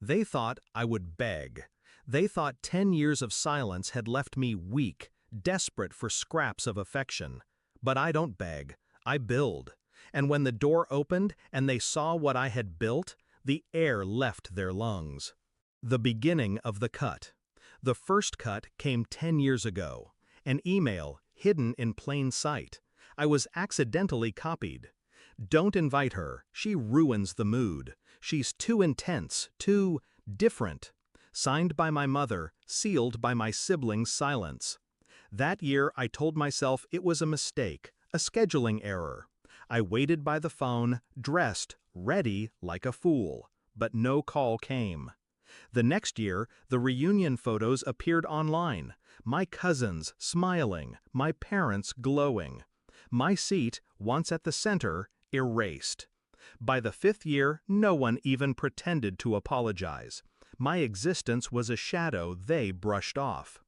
They thought I would beg. They thought 10 years of silence had left me weak, desperate for scraps of affection. But I don't beg, I build. And when the door opened and they saw what I had built, the air left their lungs. The beginning of the cut. The first cut came 10 years ago. An email, hidden in plain sight. I was accidentally copied. Don't invite her, she ruins the mood. She's too intense, too different. Signed by my mother, sealed by my siblings' silence. That year I told myself it was a mistake, a scheduling error. I waited by the phone, dressed, ready like a fool. But no call came. The next year, the reunion photos appeared online. My cousins smiling, my parents glowing. My seat, once at the center, erased. By the 5th year, no one even pretended to apologize. My existence was a shadow they brushed off.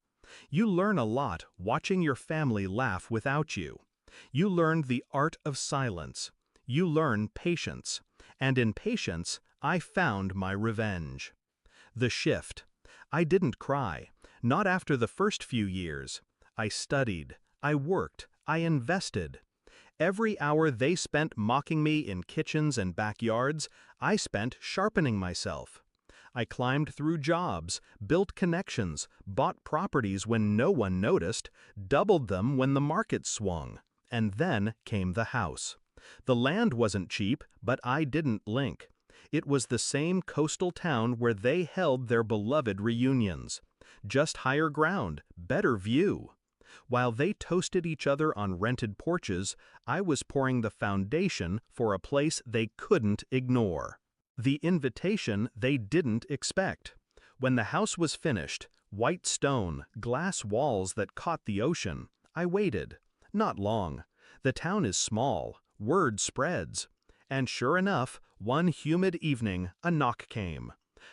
You learn a lot watching your family laugh without you. You learn the art of silence. You learn patience. And in patience, I found my revenge. The shift. I didn't cry, not after the first few years. I studied, I worked, I invested. Every hour they spent mocking me in kitchens and backyards, I spent sharpening myself. I climbed through jobs, built connections, bought properties when no one noticed, doubled them when the market swung. And then came the house. The land wasn't cheap, but I didn't blink. It was the same coastal town where they held their beloved reunions. Just higher ground, better view. While they toasted each other on rented porches, I was pouring the foundation for a place they couldn't ignore. The invitation they didn't expect. When the house was finished, white stone, glass walls that caught the ocean, I waited. Not long. The town is small. Word spreads. And sure enough, one humid evening, a knock came.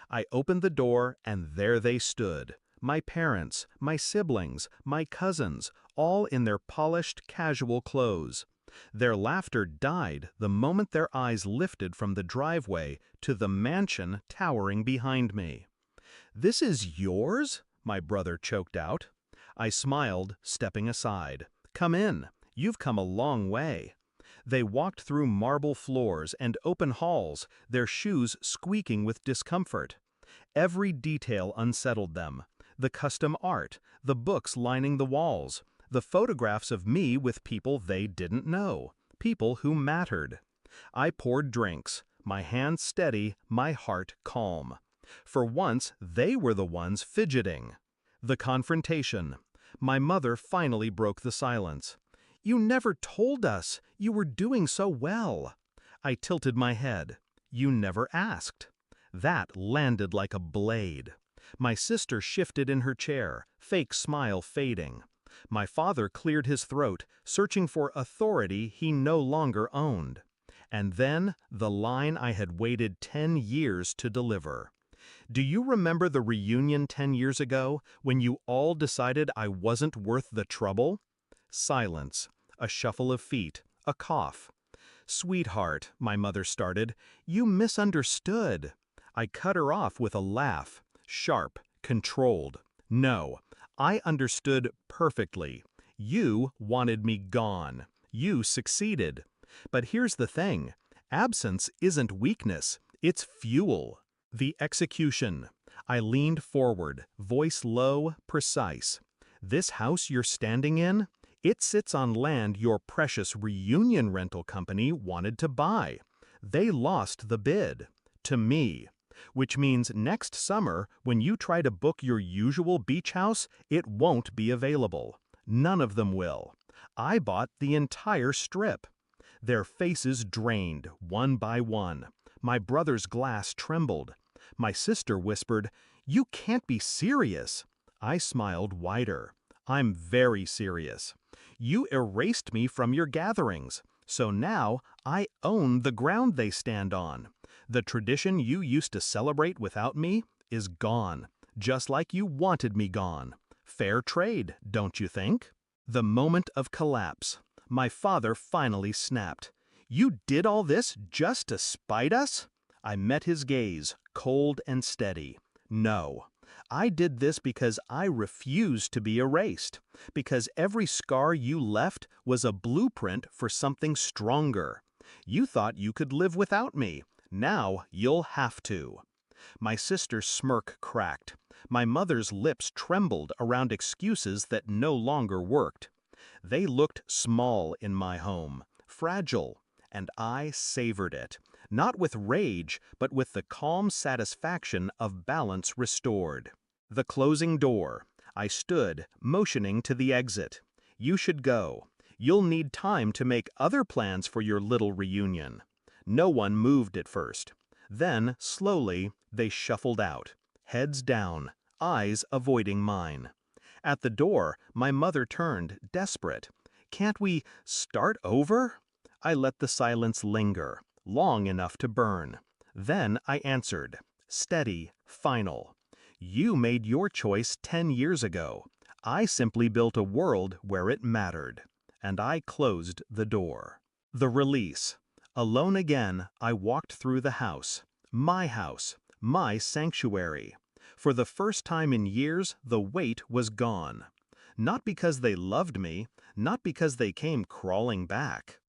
I opened the door, and there they stood. My parents, my siblings, my cousins, all in their polished, casual clothes. Their laughter died the moment their eyes lifted from the driveway to the mansion towering behind me. "This is yours?" my brother choked out. I smiled, stepping aside. "Come in. You've come a long way." They walked through marble floors and open halls, their shoes squeaking with discomfort. Every detail unsettled them. The custom art, the books lining the walls, the photographs of me with people they didn't know, people who mattered. I poured drinks, my hands steady, my heart calm. For once, they were the ones fidgeting. The confrontation. My mother finally broke the silence. "You never told us. You were doing so well." I tilted my head. "You never asked." That landed like a blade. My sister shifted in her chair, fake smile fading. My father cleared his throat, searching for authority he no longer owned. And then the line I had waited 10 years to deliver. "Do you remember the reunion 10 years ago, when you all decided I wasn't worth the trouble?" Silence, a shuffle of feet, a cough. "Sweetheart," my mother started, "you misunderstood." I cut her off with a laugh, sharp, controlled. "No, I understood perfectly. You wanted me gone. You succeeded. But here's the thing. Absence isn't weakness, it's fuel." The execution. I leaned forward, voice low, precise. "This house you're standing in? It sits on land your precious reunion rental company wanted to buy. They lost the bid. To me. Which means next summer, when you try to book your usual beach house, it won't be available. None of them will. I bought the entire strip." Their faces drained, one by one. My brother's glass trembled. My sister whispered, "You can't be serious." I smiled wider. "I'm very serious. You erased me from your gatherings, so now I own the ground they stand on. The tradition you used to celebrate without me is gone, just like you wanted me gone. Fair trade, don't you think?" The moment of collapse. My father finally snapped. "You did all this just to spite us?" I met his gaze, cold and steady. No. I did this because I refused to be erased, because every scar you left was a blueprint for something stronger. You thought you could live without me. Now you'll have to. My sister's smirk cracked. My mother's lips trembled around excuses that no longer worked. They looked small in my home, fragile, and I savored it, not with rage, but with the calm satisfaction of balance restored. The closing door. I stood, motioning to the exit. You should go. You'll need time to make other plans for your little reunion. No one moved at first. Then, slowly, they shuffled out, heads down, eyes avoiding mine. At the door, my mother turned, desperate. "Can't we start over?" I let the silence linger, long enough to burn. Then I answered, steady, final. "You made your choice 10 years ago. I simply built a world where it mattered." And I closed the door. The release. Alone again, I walked through the house, my sanctuary. For the first time in years, the weight was gone. Not because they loved me, not because they came crawling back.